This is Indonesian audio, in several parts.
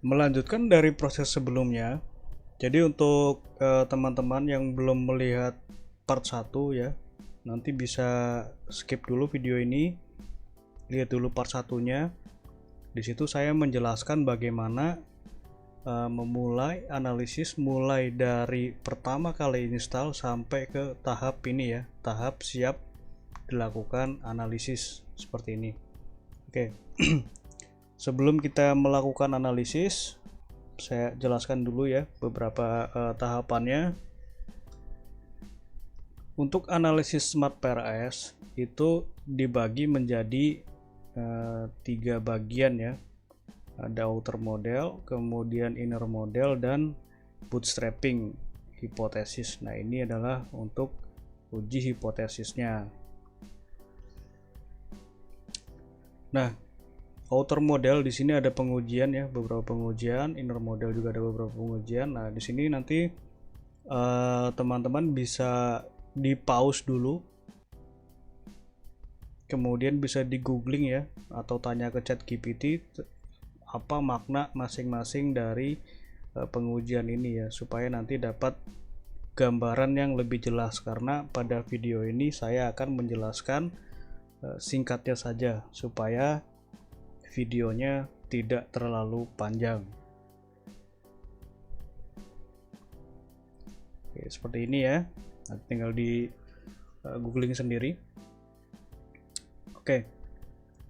Melanjutkan dari proses sebelumnya, jadi untuk teman-teman yang belum melihat part 1 ya, nanti bisa skip dulu video ini, lihat dulu part satunya. Di situ saya menjelaskan bagaimana memulai analisis mulai dari pertama kali install sampai ke tahap ini ya, tahap siap dilakukan analisis seperti ini. Oke. Sebelum kita melakukan analisis, saya jelaskan dulu ya beberapa tahapannya. Untuk analisis Smart PLS itu dibagi menjadi 3 bagian ya. Ada outer model, kemudian inner model, dan bootstrapping hipotesis. Nah, ini adalah untuk uji hipotesisnya. Nah, outer model di sini ada pengujian ya, beberapa pengujian, inner model juga ada beberapa pengujian. Nah, di sini nanti teman-teman bisa di pause dulu, kemudian bisa di googling ya, atau tanya ke ChatGPT apa makna masing-masing dari pengujian ini ya, supaya nanti dapat gambaran yang lebih jelas. Karena pada video ini saya akan menjelaskan singkatnya saja supaya videonya tidak terlalu panjang. Oke, seperti ini ya. Nanti tinggal di googling sendiri. Oke,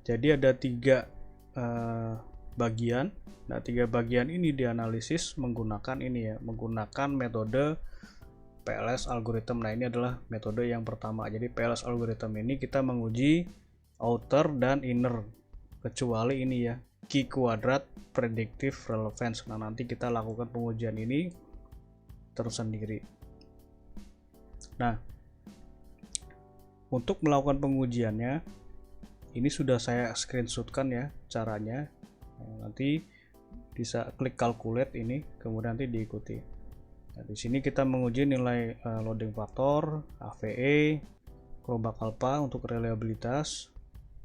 jadi ada 3 bagian. Nah, 3 bagian ini dianalisis menggunakan ini ya, menggunakan metode PLS algorithm. Nah, ini adalah metode yang pertama. Jadi PLS algorithm ini kita menguji outer dan inner, kecuali ini ya, key quadrat predictive relevance. Nah, nanti kita lakukan pengujian ini tersendiri. Nah, untuk melakukan pengujiannya ini sudah saya screenshotkan ya caranya. Nanti bisa klik calculate ini, kemudian nanti diikuti. Nah, di sini kita menguji nilai loading factor, AVE, kelompok alpha untuk reliabilitas,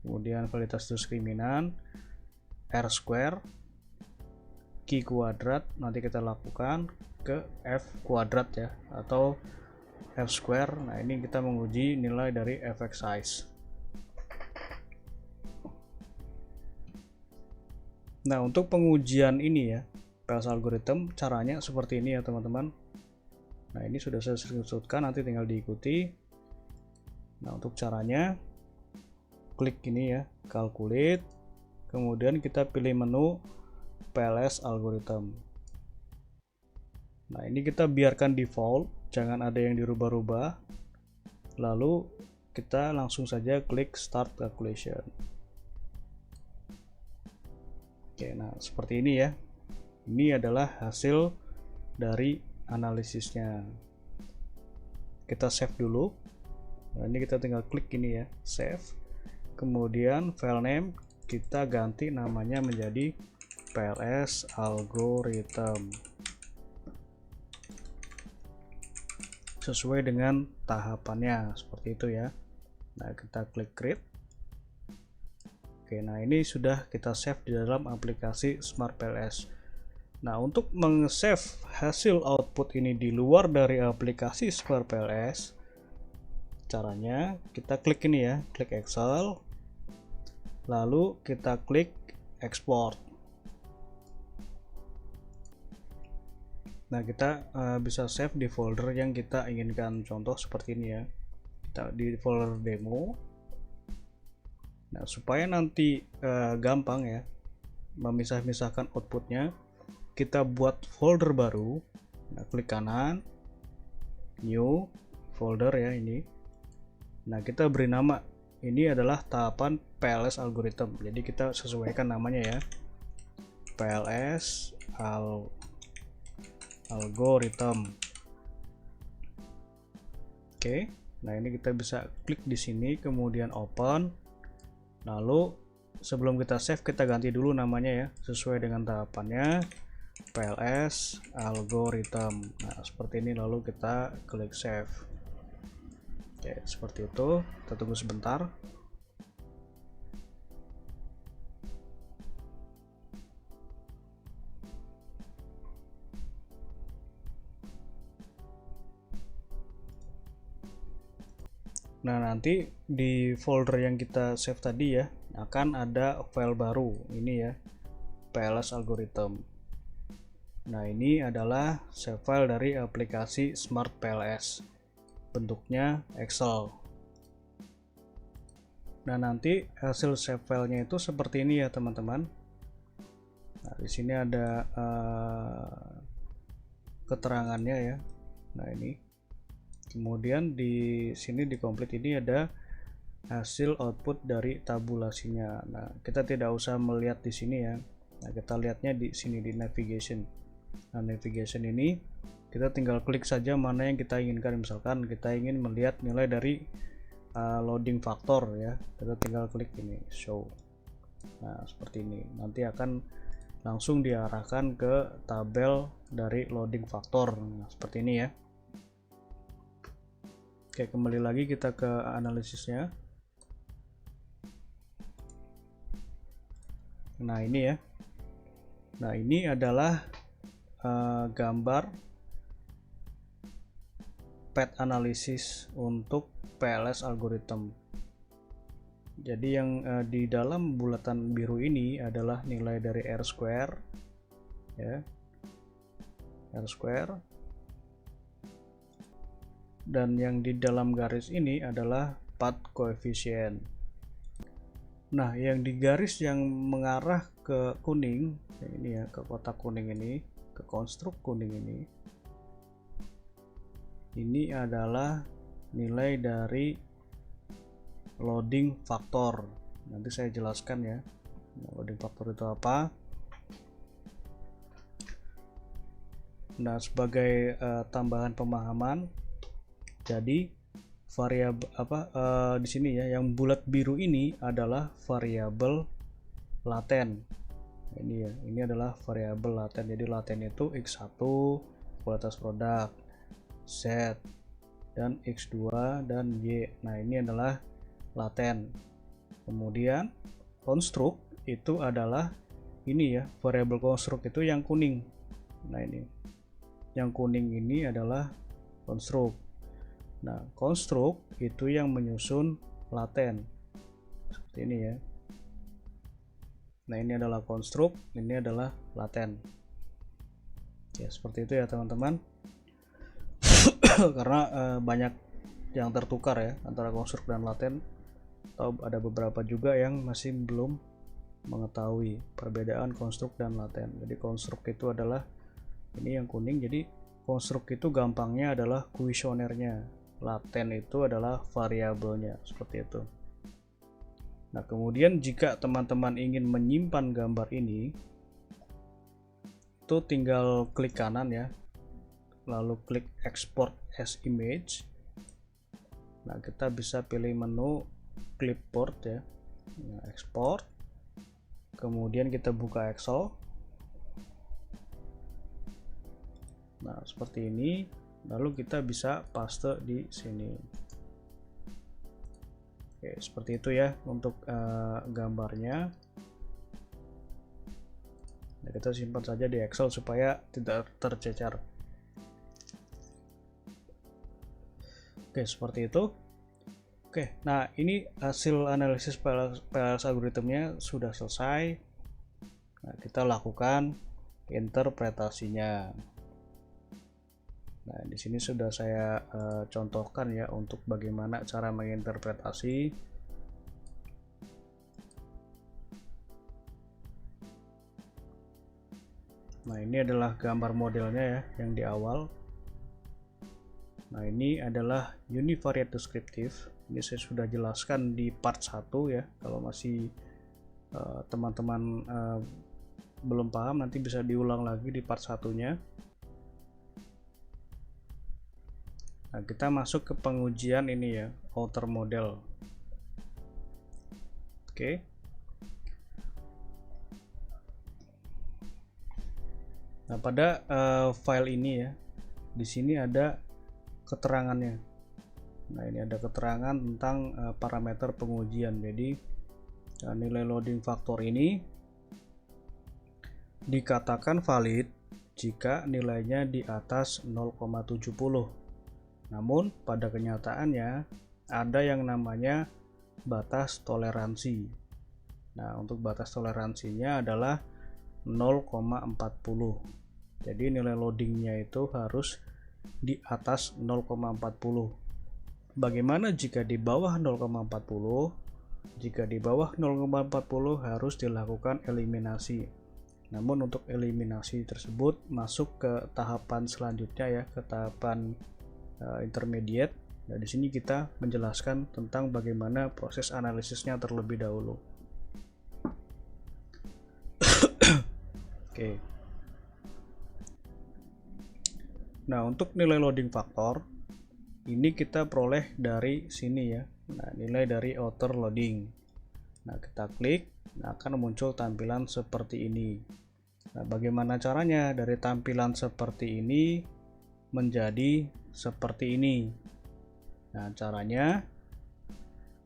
kemudian validitas diskriminan, R square, Q kuadrat, nanti kita lakukan ke F kuadrat ya, atau F square. Nah, ini kita menguji nilai dari effect size. Nah, untuk pengujian ini ya, PLS algorithm, caranya seperti ini ya teman-teman. Nah, ini sudah saya screenshotkan, nanti tinggal diikuti. Nah, untuk caranya klik ini ya, calculate, kemudian kita pilih menu PLS algorithm. Nah, ini kita biarkan default, jangan ada yang dirubah-rubah. Lalu kita langsung saja klik start calculation. Oke, nah seperti ini ya. Ini adalah hasil dari analisisnya. Kita save dulu. Nah, ini kita tinggal klik ini ya, save. Kemudian file name kita ganti namanya menjadi PLS algorithm. Sesuai dengan tahapannya seperti itu ya. Nah, kita klik create. Oke, nah ini sudah kita save di dalam aplikasi Smart PLS. Nah, untuk meng-save hasil output ini di luar dari aplikasi Smart PLS, caranya kita klik ini ya, klik Excel, lalu kita klik export. Nah, kita bisa save di folder yang kita inginkan, contoh seperti ini ya, kita di folder demo. Nah, supaya nanti gampang ya memisah-misahkan outputnya, kita buat folder baru. Nah, klik kanan, new folder ya ini. Nah, kita beri nama, ini adalah tahapan PLS algorithm, jadi kita sesuaikan namanya ya, PLS algorithm. Oke, nah ini kita bisa klik di sini, kemudian open. Lalu sebelum kita save, kita ganti dulu namanya ya, sesuai dengan tahapannya, PLS algorithm. Nah, seperti ini, lalu kita klik save. Oke, seperti itu. Kita tunggu sebentar. Nah, nanti di folder yang kita save tadi ya, akan ada file baru ini ya, PLS algorithm. Nah, ini adalah save file dari aplikasi Smart PLS, bentuknya Excel. Nah, nanti hasil save filenya itu seperti ini ya teman-teman. Nah, di sini ada keterangannya ya. Nah, ini kemudian di sini di complete ini ada hasil output dari tabulasinya. Nah, kita tidak usah melihat di sini ya. Nah, kita lihatnya di sini di navigation. Nah, navigation ini kita tinggal klik saja mana yang kita inginkan. Misalkan kita ingin melihat nilai dari loading factor ya, kita tinggal klik ini show. Nah, seperti ini nanti akan langsung diarahkan ke tabel dari loading factor. Nah, seperti ini ya. Oke, kembali lagi kita ke analisisnya. Nah, ini ya. Nah, ini adalah gambar path analysis untuk PLS algorithm. Jadi yang di dalam bulatan biru ini adalah nilai dari R square ya, R square, dan yang di dalam garis ini adalah path coefficient. Nah, yang di garis yang mengarah ke kuning ini ya, ke kotak kuning ini, ke konstruk kuning ini adalah nilai dari loading factor. Nanti saya jelaskan ya, loading factor itu apa. Nah, sebagai tambahan pemahaman, jadi variabel di sini ya, yang bulat biru ini adalah variabel laten. Ini ya, ini adalah variabel laten. Jadi laten itu X1 kualitas produk, Z, dan X2 dan Y. Nah, ini adalah laten. Kemudian konstruk itu adalah ini ya, variabel konstruk itu yang kuning. Nah, ini yang kuning ini adalah konstruk. Nah, konstruk itu yang menyusun laten seperti ini ya. Nah, ini adalah konstruk, ini adalah laten ya, seperti itu ya teman-teman. Karena banyak yang tertukar ya antara konstruk dan laten, atau ada beberapa juga yang masih belum mengetahui perbedaan konstruk dan laten. Jadi konstruk itu adalah ini yang kuning, jadi konstruk itu gampangnya adalah kuesionernya, laten itu adalah variabelnya, seperti itu. Nah, kemudian jika teman-teman ingin menyimpan gambar ini, itu tinggal klik kanan ya, lalu klik export as image. Nah, kita bisa pilih menu clipboard ya. Nah, export, kemudian kita buka Excel. Nah, seperti ini, lalu kita bisa paste di sini. Oke, seperti itu ya untuk gambarnya. Nah, kita simpan saja di Excel supaya tidak tercecer. Oke, seperti itu. Oke, nah ini hasil analisis PLS algoritmnya sudah selesai. Nah, kita lakukan interpretasinya. Nah, di sini sudah saya contohkan ya untuk bagaimana cara menginterpretasi. Nah, ini adalah gambar modelnya ya yang di awal. Nah, ini adalah univariate descriptive. Ini saya sudah jelaskan di part 1 ya. Kalau masih teman-teman belum paham, nanti bisa diulang lagi di part 1-nya. Nah, kita masuk ke pengujian ini ya, outer model. Oke. Nah, pada file ini ya, di sini ada keterangannya. Nah, ini ada keterangan tentang parameter pengujian. Jadi nilai loading factor ini dikatakan valid jika nilainya di atas 0,70. Namun pada kenyataannya ada yang namanya batas toleransi. Nah, untuk batas toleransinya adalah 0,40. Jadi nilai loadingnya itu harus di atas 0,40. Bagaimana jika di bawah 0,40? Jika di bawah 0,40 harus dilakukan eliminasi. Namun untuk eliminasi tersebut masuk ke tahapan selanjutnya ya, ke tahapan intermediate. Nah, di sini kita menjelaskan tentang bagaimana proses analisisnya terlebih dahulu. Oke. Nah, untuk nilai loading faktor ini kita peroleh dari sini ya. Nah, nilai dari outer loading. Nah, kita klik, nah akan muncul tampilan seperti ini. Nah, bagaimana caranya dari tampilan seperti ini menjadi seperti ini? Nah, caranya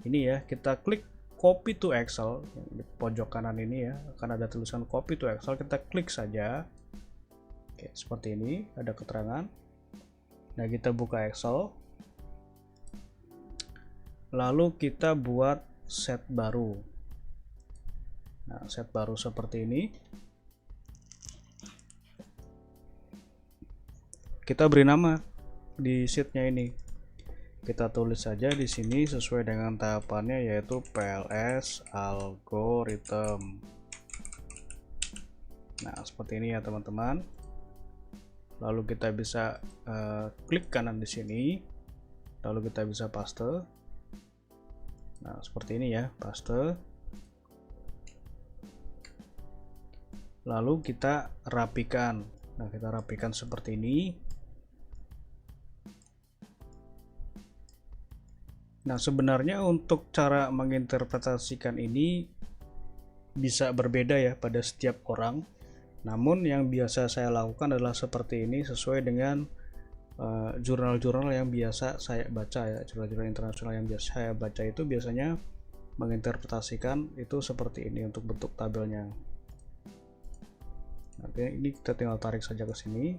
ini ya, kita klik copy to Excel di pojok kanan ini ya, akan ada tulisan copy to Excel, kita klik saja. Oke, seperti ini ada keterangan. Nah, kita buka Excel. Lalu kita buat set baru. Nah, set baru seperti ini. Kita beri nama di sheetnya ini. Kita tulis saja di sini sesuai dengan tahapannya, yaitu PLS algorithm. Nah, seperti ini ya teman-teman. Lalu kita bisa klik kanan di sini. Lalu kita bisa paste. Nah, seperti ini ya, paste. Lalu kita rapikan. Nah, kita rapikan seperti ini. Nah, sebenarnya untuk cara menginterpretasikan ini bisa berbeda ya pada setiap orang. Namun yang biasa saya lakukan adalah seperti ini, sesuai dengan jurnal-jurnal yang biasa saya baca ya. Jurnal-jurnal internasional yang biasa saya baca itu biasanya menginterpretasikan itu seperti ini untuk bentuk tabelnya. Oke, ini kita tinggal tarik saja ke sini.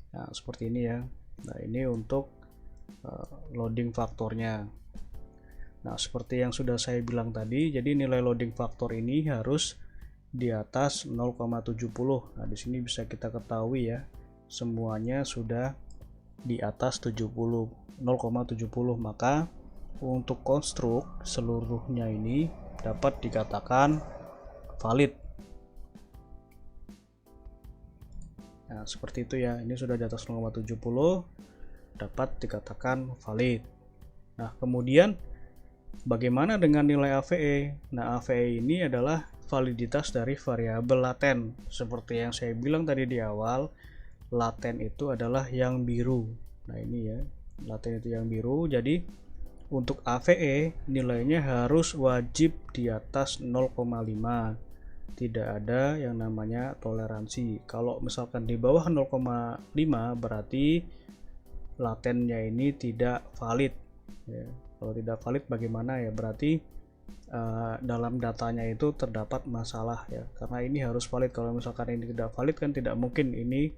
Nah, seperti ini ya. Nah, ini untuk loading faktornya. Nah, seperti yang sudah saya bilang tadi, jadi nilai loading faktor ini harus di atas 0,70. Nah, di sini bisa kita ketahui ya, semuanya sudah di atas 70, 0,70. Maka untuk konstruk seluruhnya ini dapat dikatakan valid. Nah, seperti itu ya. Ini sudah di atas 0,70, dapat dikatakan valid. Nah, kemudian bagaimana dengan nilai AVE? Nah, AVE ini adalah validitas dari variabel laten. Seperti yang saya bilang tadi di awal, laten itu adalah yang biru. Nah, ini ya, laten itu yang biru. Jadi untuk AVE nilainya harus wajib di atas 0,5. Tidak ada yang namanya toleransi. Kalau misalkan di bawah 0,5 berarti latennya ini tidak valid ya. Kalau tidak valid bagaimana ya, berarti dalam datanya itu terdapat masalah ya, karena ini harus valid. Kalau misalkan ini tidak valid kan tidak mungkin ini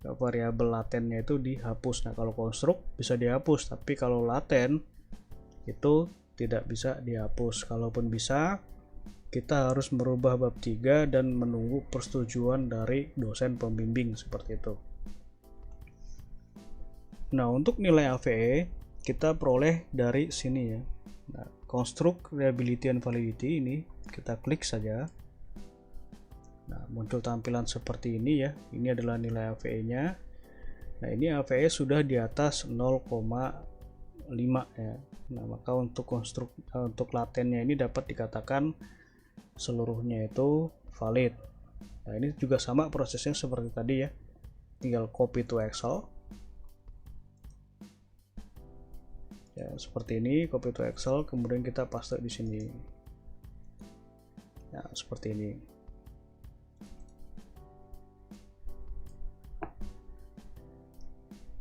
variabel latennya itu dihapus. Nah, kalau konstruk bisa dihapus, tapi kalau laten itu tidak bisa dihapus. Kalaupun bisa, kita harus merubah bab 3 dan menunggu persetujuan dari dosen pembimbing seperti itu. Nah, untuk nilai AVE kita peroleh dari sini ya. Nah, construct reliability and validity ini kita klik saja. Nah, muncul tampilan seperti ini ya. Ini adalah nilai AVE-nya. Nah, ini AVE sudah di atas 0,5 ya. Nah, maka untuk untuk latennya ini dapat dikatakan seluruhnya itu valid. Nah, ini juga sama prosesnya seperti tadi ya. Tinggal copy to Excel. Ya, seperti ini, copy to Excel, kemudian kita paste di sini. Ya, seperti ini.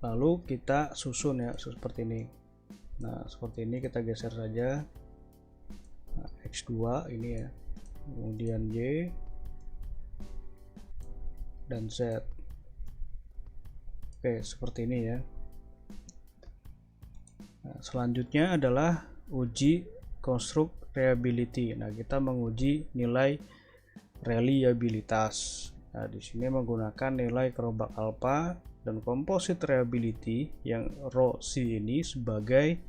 Lalu kita susun ya, seperti ini. Nah, seperti ini kita geser saja. Nah, X2 ini ya. Kemudian Y. dan Z. Oke, seperti ini ya. Nah, selanjutnya adalah uji construct reliability. Nah, kita menguji nilai reliabilitas. Nah, di sini menggunakan nilai kerombak alpha dan composite reliability yang rho C ini sebagai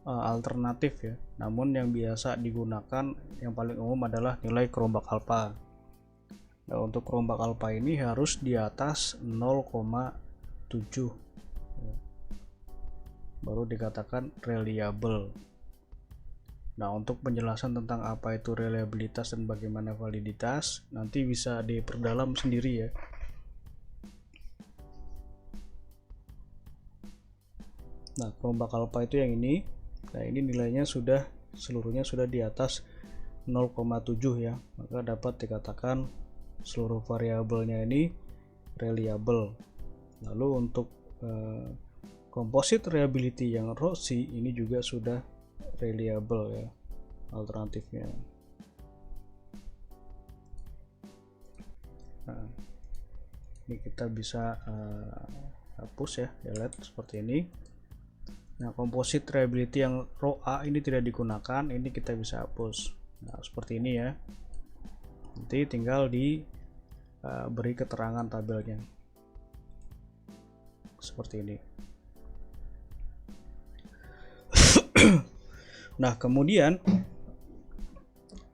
alternatif ya. Namun yang biasa digunakan yang paling umum adalah nilai kerombak alpha. Nah, untuk kerombak alpha ini harus di atas 0,7 baru dikatakan reliable. Nah, untuk penjelasan tentang apa itu reliabilitas dan bagaimana validitas nanti bisa diperdalam sendiri ya. Nah, kerombak alpha itu yang ini. Nah, ini nilainya sudah seluruhnya sudah di atas 0,7 ya. Maka dapat dikatakan seluruh variabelnya ini reliable. Lalu untuk composite reliability yang rho C ini juga sudah reliable ya alternatifnya. Nah, ini kita bisa hapus ya, delete seperti ini. Nah, composite reliability yang rho A ini tidak digunakan, ini kita bisa hapus. Nah, seperti ini ya. Nanti tinggal beri keterangan tabelnya seperti ini. Nah, kemudian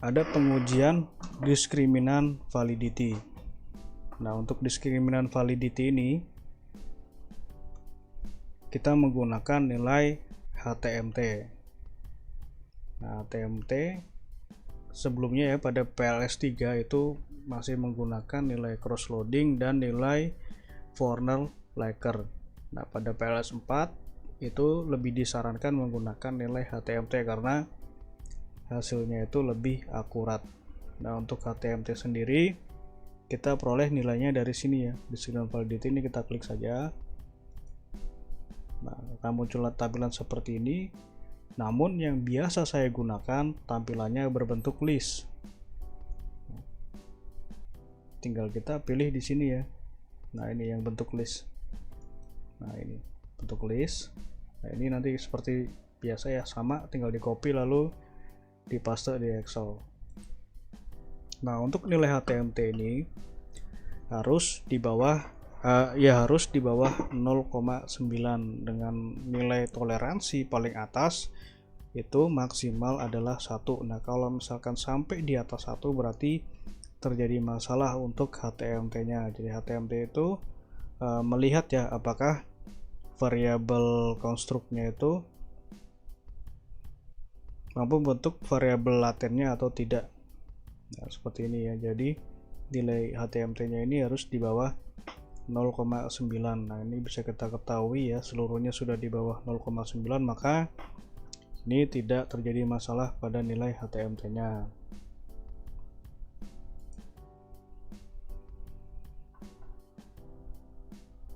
ada pengujian diskriminan validity. Nah, untuk diskriminan validity ini kita menggunakan nilai HTMT. Nah, HTMT sebelumnya ya pada PLS3 itu masih menggunakan nilai cross loading dan nilai Warner Laker. Nah, pada PLS4 itu lebih disarankan menggunakan nilai HTMT karena hasilnya itu lebih akurat. Nah, untuk HTMT sendiri kita peroleh nilainya dari sini ya, diskriminan validity ini kita klik saja. Nah, akan muncul tampilan seperti ini. Namun yang biasa saya gunakan tampilannya berbentuk list. Tinggal kita pilih di sini ya. Nah, ini yang bentuk list. Nah, ini bentuk list. Nah, ini nanti seperti biasa ya, sama, tinggal di copy lalu dipaste di Excel. Nah, untuk nilai HTMT ini harus di bawah 0,9 dengan nilai toleransi paling atas itu maksimal adalah 1. Nah, kalau misalkan sampai di atas 1 berarti terjadi masalah untuk HTMT-nya. Jadi HTMT itu melihat ya apakah variabel konstruknya itu mampu bentuk variabel latennya atau tidak. Nah, seperti ini ya. Jadi nilai HTMT-nya ini harus di bawah 0,9. Nah, ini bisa kita ketahui ya, seluruhnya sudah di bawah 0,9, maka ini tidak terjadi masalah pada nilai HTMT-nya.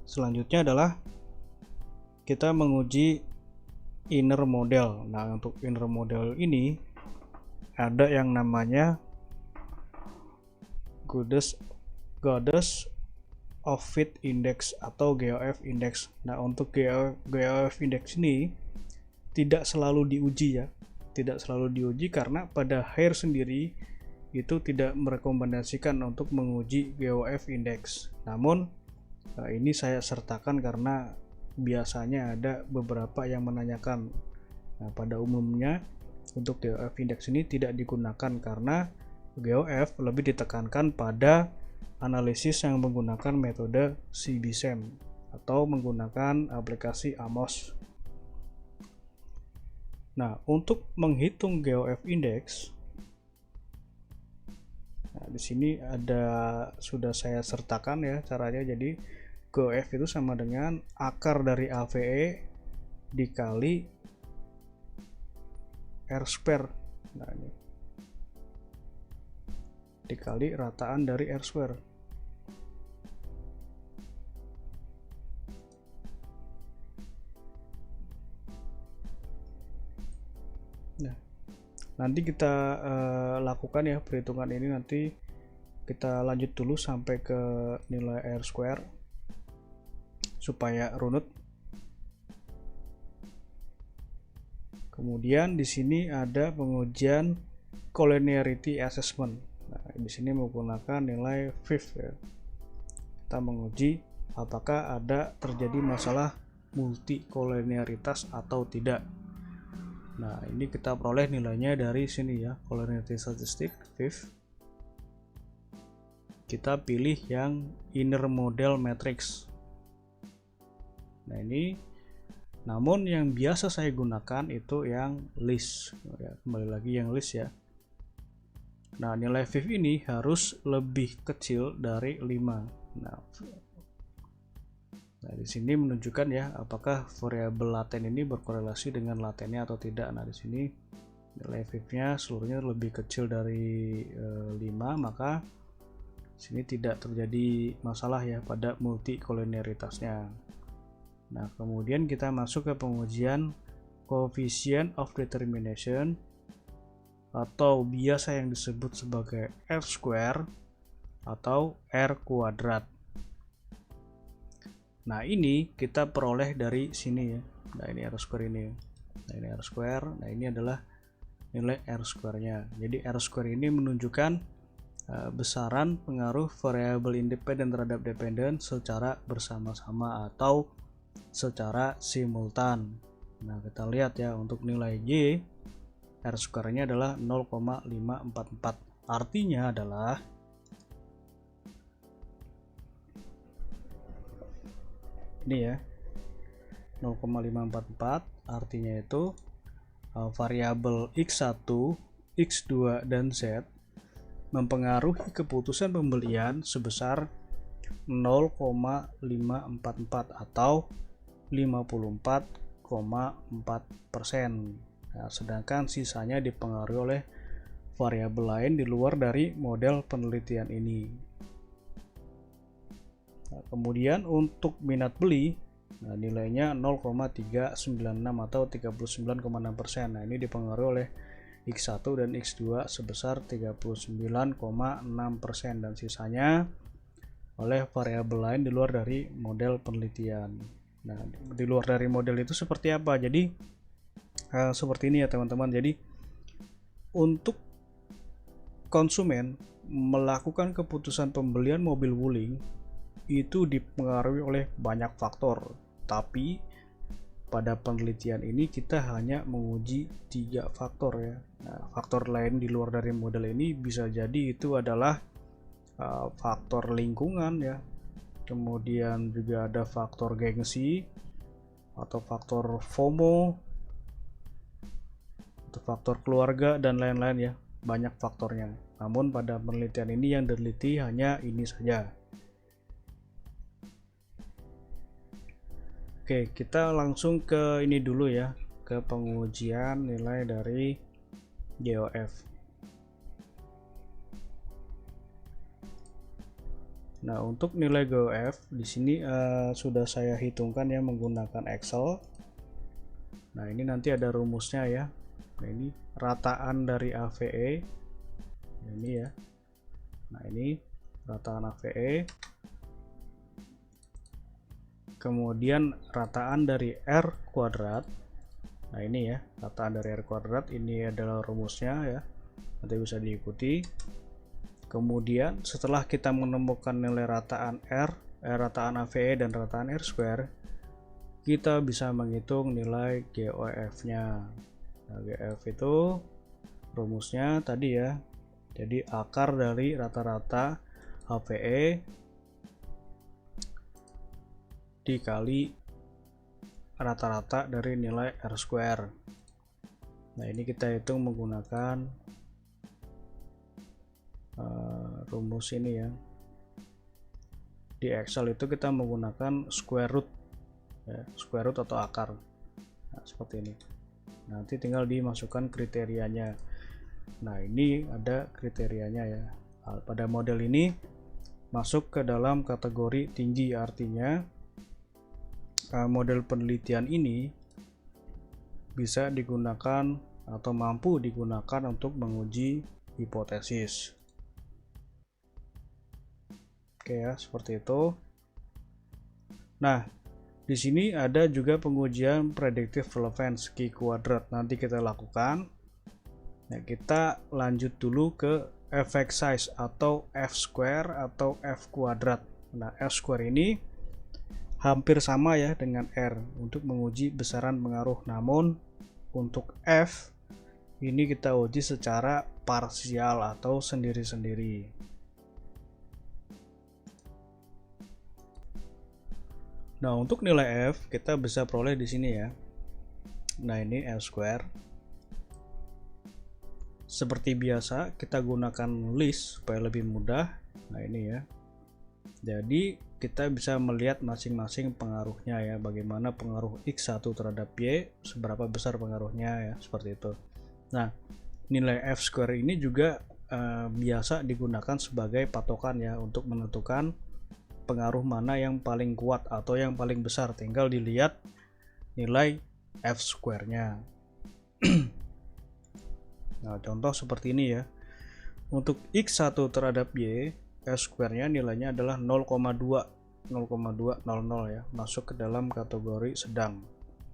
Selanjutnya adalah kita menguji inner model. Nah, untuk inner model ini ada yang namanya Goddess of Fit Index atau GOF Index. Nah, untuk GOF Index ini tidak selalu diuji ya, tidak selalu diuji karena pada Haier sendiri itu tidak merekomendasikan untuk menguji GOF Index. Namun ini saya sertakan karena biasanya ada beberapa yang menanyakan. Nah, pada umumnya untuk GOF Index ini tidak digunakan karena GOF lebih ditekankan pada analisis yang menggunakan metode CBSAM atau menggunakan aplikasi AMOS. Nah, untuk menghitung GOF Index, nah, di sini sudah saya sertakan ya caranya. Jadi GOF itu sama dengan akar dari AVE dikali R-square. Nah, ini dikali rataan dari R-square. Nah, nanti kita lakukan ya perhitungan ini nanti kita lanjut dulu sampai ke nilai R square supaya runut. Kemudian di sini ada pengujian collinearity assessment. Nah, di sini menggunakan nilai fifth ya. Kita menguji apakah ada terjadi masalah multikoliniaritas atau tidak. Nah, ini kita peroleh nilainya dari sini ya, collinearity statistic fifth. Kita pilih yang inner model matrix. Nah, ini namun yang biasa saya gunakan itu yang list ya, kembali lagi yang list ya. Nah, nilai fifth ini harus lebih kecil dari 5. Nah, di sini menunjukkan ya apakah variabel laten ini berkorelasi dengan latennya atau tidak. Nah, di sini nilai fifth-nya seluruhnya lebih kecil dari 5, maka sini tidak terjadi masalah ya pada multikoliniaritasnya. Nah, kemudian kita masuk ke pengujian coefficient of determination atau biasa yang disebut sebagai R square atau R kuadrat. Nah, ini kita peroleh dari sini ya. Nah, ini R square ini. Nah, ini R square. Nah, ini adalah nilai R square-nya. Jadi R square ini menunjukkan besaran pengaruh variabel independen terhadap dependen secara bersama-sama atau secara simultan. Nah, kita lihat ya, untuk nilai Y R square-nya adalah 0,544. Artinya adalah ini ya, 0,544, artinya itu variabel X1, X2 dan Z mempengaruhi keputusan pembelian sebesar 0,544 atau 54,4%. Nah, sedangkan sisanya dipengaruhi oleh variabel lain di luar dari model penelitian ini. Nah, kemudian untuk minat beli, nah, nilainya 0,396 atau 39,6%. Nah, ini dipengaruhi oleh X1 dan X2 sebesar 39,6% dan sisanya oleh variabel lain di luar dari model penelitian. Nah, di luar dari model itu seperti apa? Jadi seperti ini ya teman-teman. Jadi untuk konsumen melakukan keputusan pembelian mobil wuling itu dipengaruhi oleh banyak faktor, tapi pada penelitian ini kita hanya menguji 3 faktor ya. Nah, faktor lain di luar dari model ini bisa jadi itu adalah faktor lingkungan ya, kemudian juga ada faktor gengsi atau faktor FOMO atau faktor keluarga dan lain-lain ya, banyak faktornya. Namun pada penelitian ini yang diteliti hanya ini saja. Oke, kita langsung ke ini dulu ya, ke pengujian nilai dari GOF. Nah, untuk nilai GOF di sini sudah saya hitungkan ya menggunakan Excel. Nah, ini nanti ada rumusnya ya. Nah, ini rataan dari AVE. Ini ya. Nah, ini rataan AVE. Kemudian rataan dari R kuadrat. Nah, ini ya, rataan dari R kuadrat. Ini adalah rumusnya ya. Nanti bisa diikuti. Kemudian setelah kita menemukan nilai rataan R, rataan AVE dan rataan R square, kita bisa menghitung nilai GOF-nya. Nah, GOF itu rumusnya tadi ya. Jadi akar dari rata-rata AVE dikali rata-rata dari nilai R square. Nah, ini kita hitung menggunakan rumus ini ya. Di Excel itu kita menggunakan square root ya, square root atau akar. Nah, seperti ini. Nanti tinggal dimasukkan kriterianya. Nah, ini ada kriterianya ya. Pada model ini masuk ke dalam kategori tinggi, artinya model penelitian ini bisa digunakan atau mampu digunakan untuk menguji hipotesis. Oke ya, seperti itu. Nah, di sini ada juga pengujian predictive relevance key quadrat, nanti kita lakukan. Nah, kita lanjut dulu ke effect size atau F square atau F kuadrat. Nah, F square ini hampir sama ya dengan R untuk menguji besaran pengaruh, namun untuk F ini kita uji secara parsial atau sendiri-sendiri. Nah, untuk nilai F kita bisa peroleh di sini ya. Nah, ini F square. Seperti biasa kita gunakan list supaya lebih mudah. Nah, ini ya. Jadi kita bisa melihat masing-masing pengaruhnya ya, bagaimana pengaruh X1 terhadap Y, seberapa besar pengaruhnya ya, seperti itu. Nah, nilai F square ini juga biasa digunakan sebagai patokan ya untuk menentukan pengaruh mana yang paling kuat atau yang paling besar, tinggal dilihat nilai F square-nya. Nah, contoh seperti ini ya. Untuk X1 terhadap Y, F square-nya nilainya adalah 0,200 ya, masuk ke dalam kategori sedang.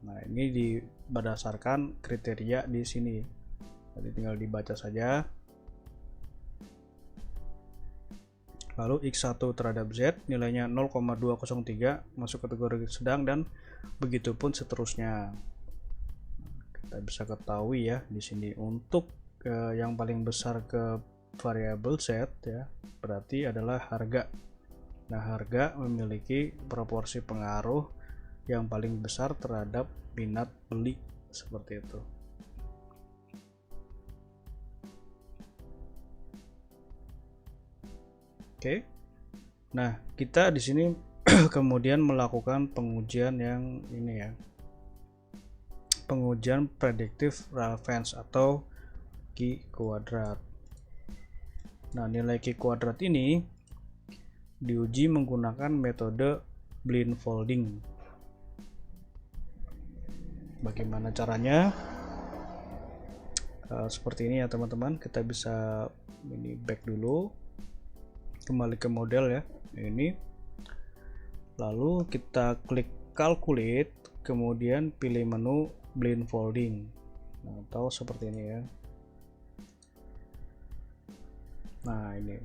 Nah, ini berdasarkan kriteria di sini. Jadi tinggal dibaca saja. Lalu X1 terhadap Z nilainya 0,203 masuk kategori sedang, dan begitu pun seterusnya. Kita bisa ketahui ya di sini untuk yang paling besar ke variabel Z ya, berarti adalah harga. Nah, harga memiliki proporsi pengaruh yang paling besar terhadap minat beli, seperti itu. Oke. Nah, kita di sini kemudian melakukan pengujian yang ini ya. Pengujian predictive relevance atau key kuadrat. Nah, nilai Q kuadrat ini diuji menggunakan metode blindfolding. Bagaimana caranya? Seperti ini ya teman-teman. Kita bisa ini back dulu, kembali ke model ya, ini. Lalu kita klik calculate, kemudian pilih menu blindfolding. Nah, atau seperti ini ya. Nah, ini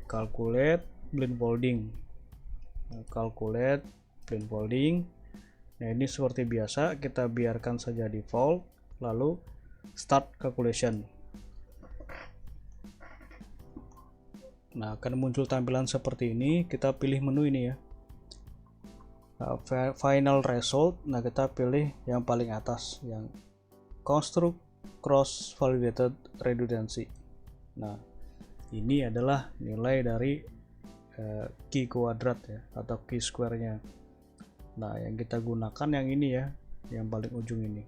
calculate blindfolding. Calculate blindfolding. Nah, ini seperti biasa kita biarkan saja default, lalu start calculation. Nah, akan muncul tampilan seperti ini. Kita pilih menu ini ya, final result. Nah, kita pilih yang paling atas, yang construct cross validated redundancy. Nah, ini adalah nilai dari Q kuadrat ya, atau Q square-nya. Nah, yang kita gunakan yang ini ya, yang paling ujung ini.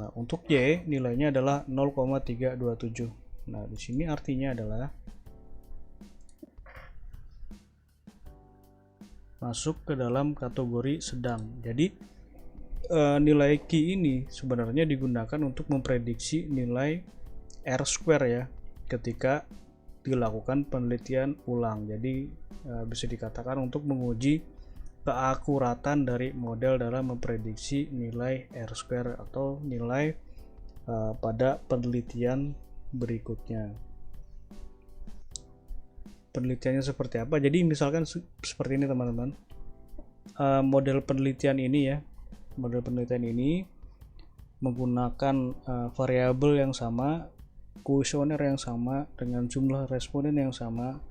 Nah, untuk Y nilainya adalah 0,327. Nah, di sini artinya adalah masuk ke dalam kategori sedang. Jadi nilai Q ini sebenarnya digunakan untuk memprediksi nilai R square ya, ketika dilakukan penelitian ulang. Jadi bisa dikatakan untuk menguji keakuratan dari model dalam memprediksi nilai R square atau nilai pada penelitian berikutnya. Penelitiannya seperti apa? Jadi misalkan seperti ini teman-teman, model penelitian ini ya, model penelitian ini menggunakan variabel yang sama, kuesioner yang sama, dengan jumlah responden yang sama,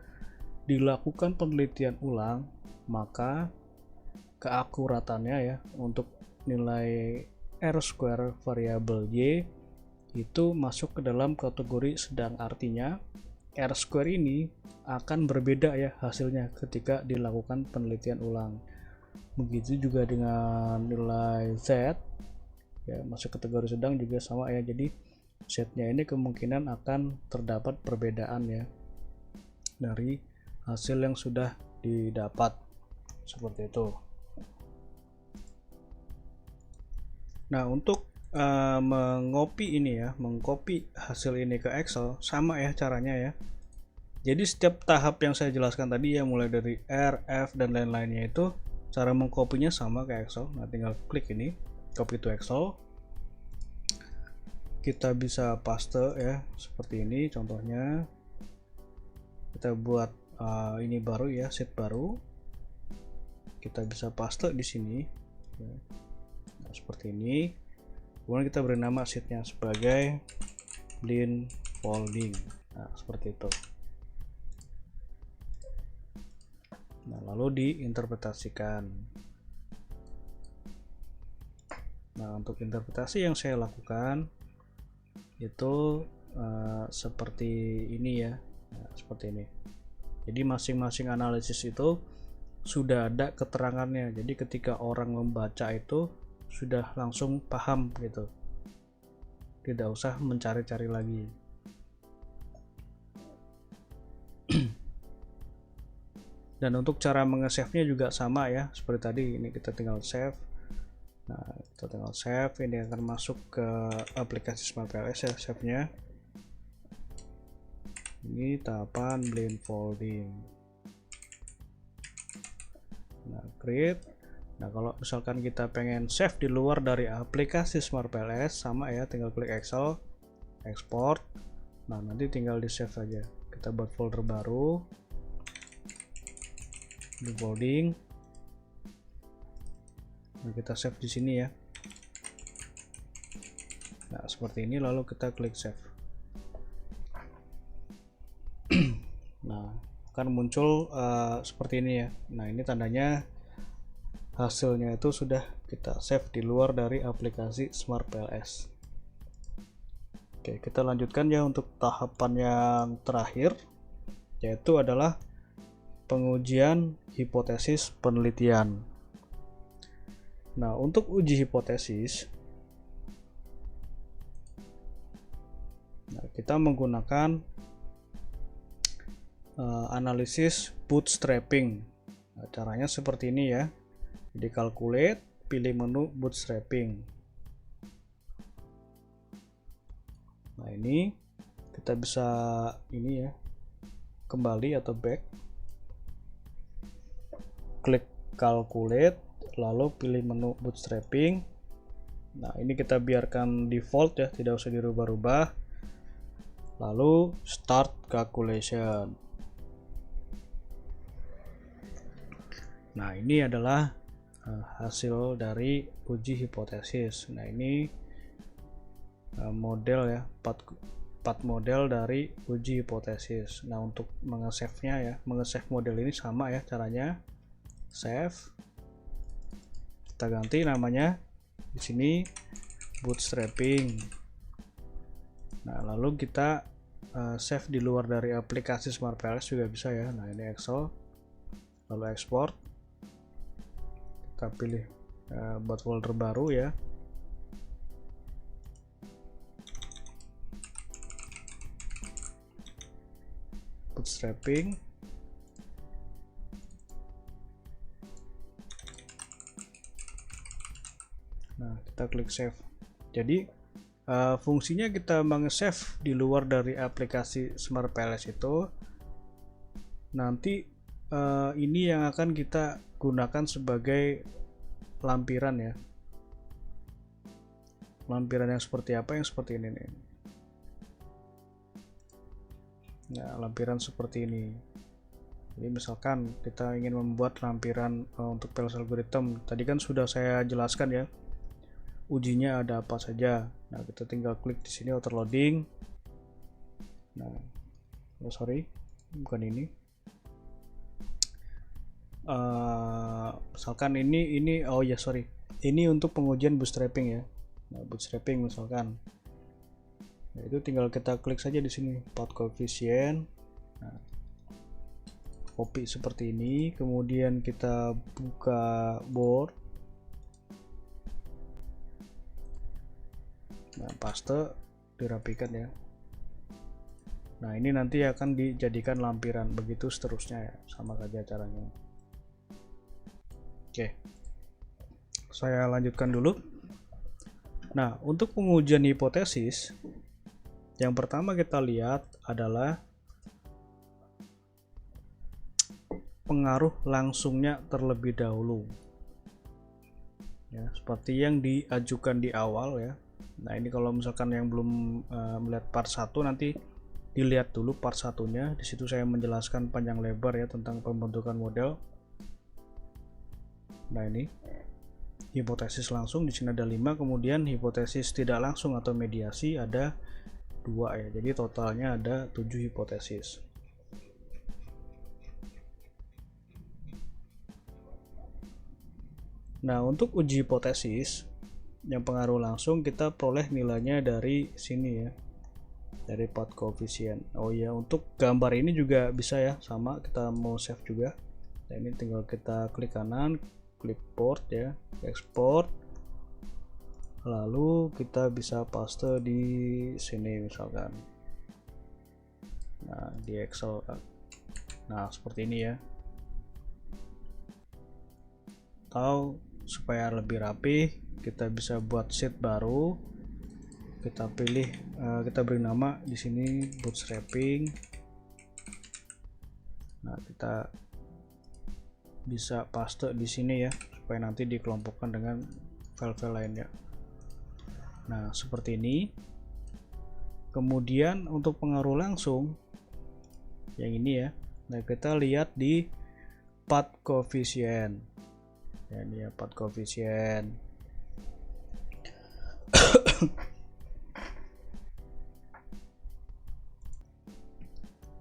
dilakukan penelitian ulang, maka keakuratannya ya untuk nilai R square variabel Y itu masuk ke dalam kategori sedang. Artinya R square ini akan berbeda ya hasilnya ketika dilakukan penelitian ulang. Begitu juga dengan nilai Z ya, masuk kategori sedang juga sama ya. Jadi Z-nya ini kemungkinan akan terdapat perbedaan ya dari hasil yang sudah didapat, seperti itu. Nah, untuk mengcopy ini ya, mengcopy hasil ini ke Excel, sama ya caranya ya. Jadi setiap tahap yang saya jelaskan tadi ya, mulai dari R, F dan lain-lainnya, itu cara mengkopinya sama kayak Excel. Nah, tinggal klik ini, copy to Excel. Kita bisa paste ya, seperti ini contohnya. Kita buat ini baru ya, sheet baru. Kita bisa paste di sini. Nah, seperti ini. Kemudian kita beri nama sheetnya sebagai Blend Folding. Nah, seperti itu. Nah, lalu diinterpretasikan. Nah, untuk interpretasi yang saya lakukan itu seperti ini ya. Nah, seperti ini. Jadi masing-masing analisis itu sudah ada keterangannya. Jadi ketika orang membaca itu sudah langsung paham gitu. Tidak usah mencari-cari lagi. Dan untuk cara nge-save-nya juga sama ya, seperti tadi. Ini kita tinggal save. Nah, kita tinggal save. Ini akan masuk ke aplikasi Smart PLS ya, save-nya. Ini tahapan Blend Folding. Nah, create. Nah, kalau misalkan kita pengen save di luar dari aplikasi Smart PLS, sama ya, tinggal klik Excel, export. Nah, nanti tinggal di save saja. Kita buat folder baru, di folding. Nah, kita save di sini ya. Nah, seperti ini, lalu kita klik save. Nah, akan muncul seperti ini ya. Nah, ini tandanya hasilnya itu sudah kita save di luar dari aplikasi Smart PLS. Oke, kita lanjutkan ya untuk tahapan yang terakhir, yaitu adalah pengujian hipotesis penelitian. Nah, untuk uji hipotesis, nah, kita menggunakan analisis bootstrapping. Nah, caranya seperti ini ya. Jadi calculate, pilih menu bootstrapping. Nah, ini kita bisa ini ya, kembali atau back, klik calculate, lalu pilih menu bootstrapping. Nah, ini kita biarkan default ya, tidak usah dirubah-rubah. Lalu start calculation. Nah, ini adalah hasil dari uji hipotesis. Nah, ini model ya, 4 model dari uji hipotesis. Nah, untuk mengesave-nya ya, mengesave model ini sama ya caranya. Save, kita ganti namanya di sini bootstrapping. Nah, lalu kita save di luar dari aplikasi Smart PLS juga bisa ya. Nah, ini Excel, lalu export. Kita pilih buat folder baru ya. Bootstrapping. Nah, kita klik save. Jadi fungsinya kita meng-save di luar dari aplikasi Smart PLS itu nanti ini yang akan kita gunakan sebagai lampiran ya. Lampiran yang seperti apa? Yang seperti ini nih. Nah, lampiran seperti ini. Jadi misalkan kita ingin membuat lampiran untuk PLS algorithm, tadi kan sudah saya jelaskan ya, ujinya ada apa saja. Nah, kita tinggal klik di sini auto loading. Nah, sorry, bukan ini. Misalkan ini oh ya sorry, ini untuk pengujian bootstrapping ya. Nah, bootstrapping misalkan, nah, itu tinggal kita klik saja di sini path coefficient. Nah, copy seperti ini, kemudian kita buka board. Nah, paste, dirapikan ya. Nah, ini nanti akan dijadikan lampiran, begitu seterusnya ya, sama saja caranya. Oke, saya lanjutkan dulu. Nah, untuk pengujian hipotesis, yang pertama kita lihat adalah pengaruh langsungnya terlebih dahulu ya, seperti yang diajukan di awal ya. Nah ini kalau misalkan yang belum melihat part 1, nanti dilihat dulu part satunya. Di situ saya menjelaskan panjang lebar ya tentang pembentukan model. Nah ini hipotesis langsung di sini ada 5, kemudian hipotesis tidak langsung atau mediasi ada 2 ya. Jadi totalnya ada 7 hipotesis. Nah, untuk uji hipotesis yang pengaruh langsung kita peroleh nilainya dari sini ya, dari path coefficient. Oh ya, untuk gambar ini juga bisa ya, sama kita mau save juga. Nah, ini tinggal kita klik kanan, clipboard ya, export, lalu kita bisa paste di sini misalkan. Nah, di Excel. Nah, seperti ini ya. Atau supaya lebih rapi, kita bisa buat sheet baru. Kita pilih, kita beri nama di sini bootstrapping. Nah, kita bisa paste di sini ya, supaya nanti dikelompokkan dengan file-file lainnya. Nah, seperti ini. Kemudian untuk pengaruh langsung yang ini ya. Nah, kita lihat di path coefficient. Ya, ini ya path coefficient.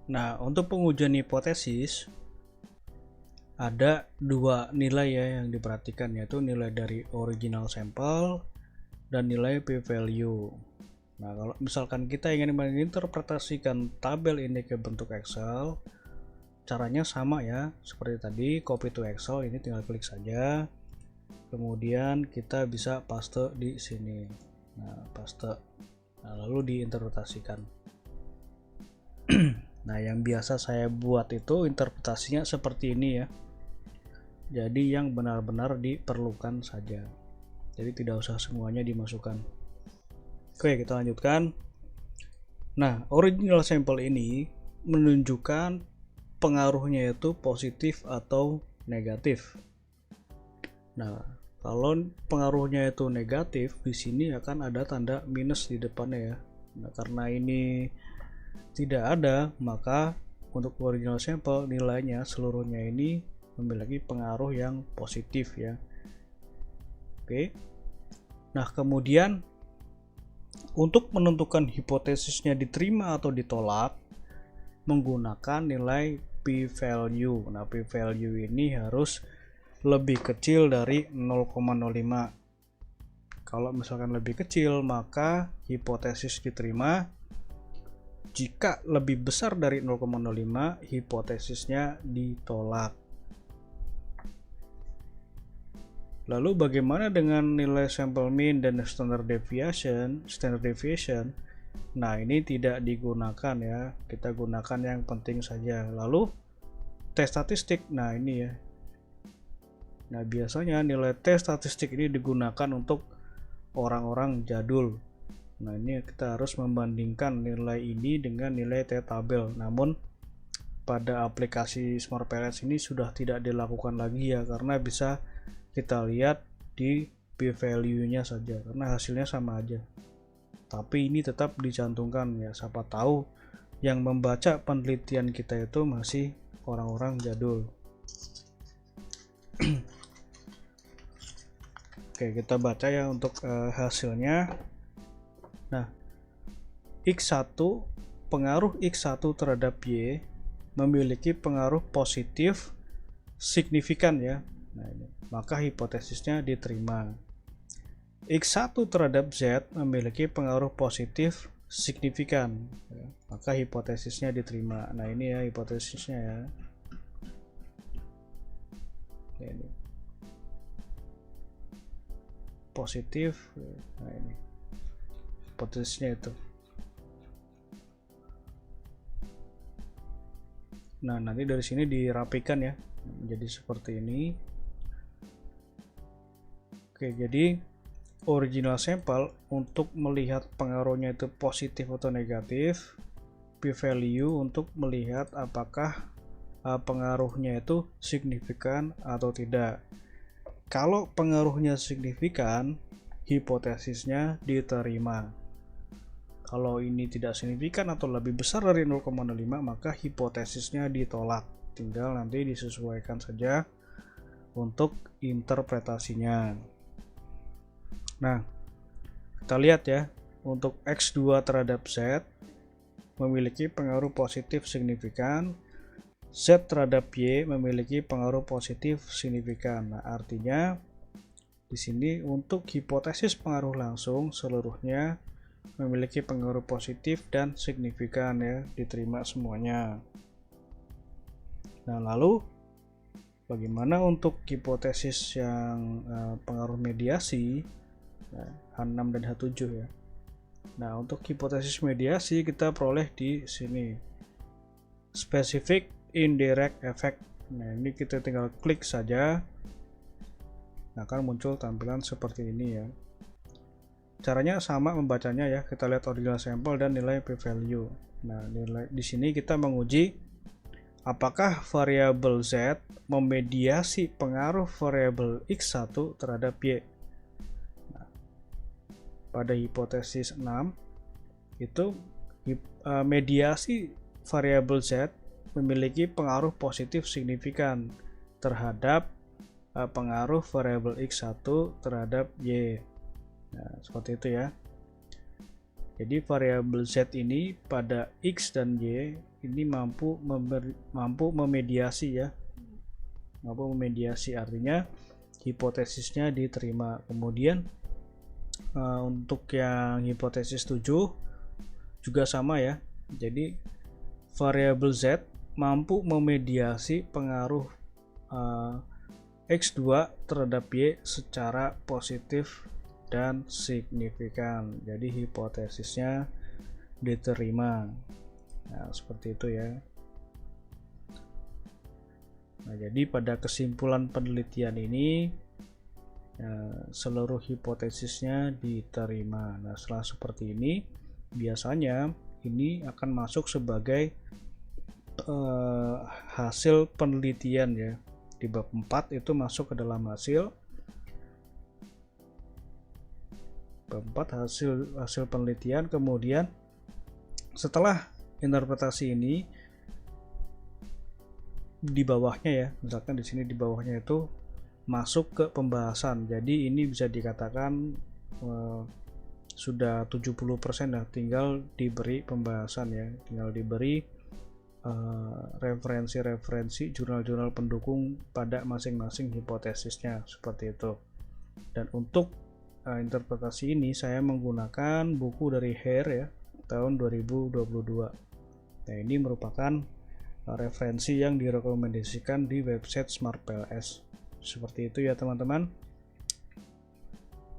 Nah, untuk pengujian hipotesis ada 2 nilai ya yang diperhatikan, yaitu nilai dari original sampel dan nilai p-value. Nah, kalau misalkan kita ingin menginterpretasikan tabel ini ke bentuk Excel, caranya sama ya, seperti tadi, copy to Excel, ini tinggal klik saja. Kemudian kita bisa paste di sini. Nah, paste. Nah, lalu diinterpretasikan. Nah, yang biasa saya buat itu interpretasinya seperti ini ya. Jadi yang benar-benar diperlukan saja. Jadi tidak usah semuanya dimasukkan. Oke, kita lanjutkan. Nah, original sampel ini menunjukkan pengaruhnya itu positif atau negatif. Nah, kalau pengaruhnya itu negatif, di sini akan ada tanda minus di depannya ya. Nah, karena ini tidak ada, maka untuk original sampel nilainya seluruhnya ini memiliki pengaruh yang positif ya. Oke. Nah, kemudian untuk menentukan hipotesisnya diterima atau ditolak menggunakan nilai p-value. Nah, p-value ini harus lebih kecil dari 0,05. Kalau misalkan lebih kecil, maka hipotesis diterima. Jika lebih besar dari 0,05, hipotesisnya ditolak. Lalu bagaimana dengan nilai sampel mean dan standard deviation? Nah, ini tidak digunakan ya. Kita gunakan yang penting saja. Lalu T statistik. Nah, ini ya. Nah, biasanya nilai T statistik ini digunakan untuk orang-orang jadul. Nah, ini kita harus membandingkan nilai ini dengan nilai T tabel. Namun pada aplikasi Smart Pellets ini sudah tidak dilakukan lagi ya, karena bisa kita lihat di p-value-nya saja, karena hasilnya sama aja. Tapi ini tetap dicantumkan ya, siapa tahu yang membaca penelitian kita itu masih orang-orang jadul. Oke, kita baca ya untuk hasilnya. Nah, X1, pengaruh X1 terhadap Y memiliki pengaruh positif signifikan ya. Nah, ini. Maka hipotesisnya diterima. X1 terhadap Z memiliki pengaruh positif signifikan ya. Maka hipotesisnya diterima. Nah, ini ya hipotesisnya ya. Ini positif. Nah, ini hipotesisnya itu. Nah, nanti dari sini dirapikan ya menjadi seperti ini. Oke, jadi original sampel untuk melihat pengaruhnya itu positif atau negatif, p-value untuk melihat apakah pengaruhnya itu signifikan atau tidak. Kalau pengaruhnya signifikan, hipotesisnya diterima. Kalau ini tidak signifikan atau lebih besar dari 0,05, maka hipotesisnya ditolak. Tinggal nanti disesuaikan saja untuk interpretasinya. Nah, kita lihat ya, untuk X2 terhadap Z memiliki pengaruh positif signifikan, Z terhadap Y memiliki pengaruh positif signifikan. Nah, artinya di sini untuk hipotesis pengaruh langsung seluruhnya memiliki pengaruh positif dan signifikan ya, diterima semuanya. Nah, lalu bagaimana untuk hipotesis yang pengaruh mediasi, H6 dan H7 ya. Nah, untuk hipotesis mediasi kita peroleh di sini specific indirect effect. Nah, ini kita tinggal klik saja, akan muncul tampilan seperti ini ya. Caranya sama membacanya ya, kita lihat original sampel dan nilai p-value. Nah, di sini kita menguji apakah variabel Z memediasi pengaruh variabel X1 terhadap Y. Nah, pada hipotesis 6 itu mediasi variabel Z memiliki pengaruh positif signifikan terhadap pengaruh variabel X1 terhadap Y. Nah, seperti itu ya. Jadi variabel Z ini pada X dan Y ini mampu memediasi ya. Mampu memediasi, artinya hipotesisnya diterima. Kemudian untuk yang hipotesis 7 juga sama ya. Jadi variabel Z mampu memediasi pengaruh X2 terhadap Y secara positif dan signifikan. Jadi hipotesisnya diterima. Nah, seperti itu ya. Nah, jadi pada kesimpulan penelitian ini seluruh hipotesisnya diterima. Nah, setelah seperti ini biasanya ini akan masuk sebagai hasil penelitian ya. Di bab 4 itu masuk ke dalam hasil. Bab 4 hasil penelitian. Kemudian setelah interpretasi ini di bawahnya ya, misalkan di sini di bawahnya itu masuk ke pembahasan. Jadi ini bisa dikatakan sudah 70% lah, tinggal diberi pembahasan ya, tinggal diberi referensi-referensi jurnal-jurnal pendukung pada masing-masing hipotesisnya, seperti itu. Dan untuk interpretasi ini saya menggunakan buku dari Hare ya, tahun 2022. Nah, ini merupakan referensi yang direkomendasikan di website SmartPLS. Seperti itu ya teman-teman.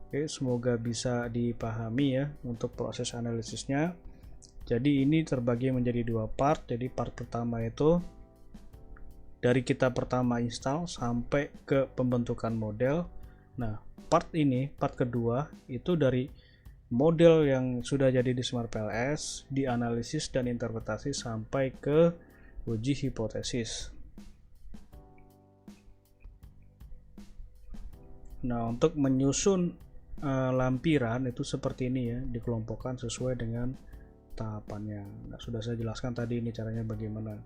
Oke, semoga bisa dipahami ya untuk proses analisisnya. Jadi ini terbagi menjadi dua part. Jadi part pertama itu dari kita pertama install sampai ke pembentukan model. Nah, part kedua itu dari model yang sudah jadi di SmartPLS, dianalisis dan interpretasi sampai ke uji hipotesis. Nah, untuk menyusun lampiran itu seperti ini ya, dikelompokkan sesuai dengan tahapannya. Nah, sudah saya jelaskan tadi ini caranya bagaimana.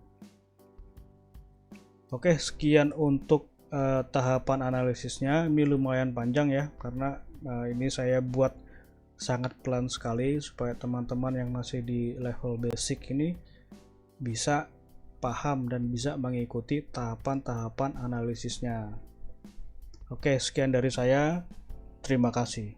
Oke, sekian untuk tahapan analisisnya. Ini lumayan panjang ya, karena ini saya buat sangat pelan sekali supaya teman-teman yang masih di level basic ini bisa paham dan bisa mengikuti tahapan-tahapan analisisnya. Oke, sekian dari saya. Terima kasih.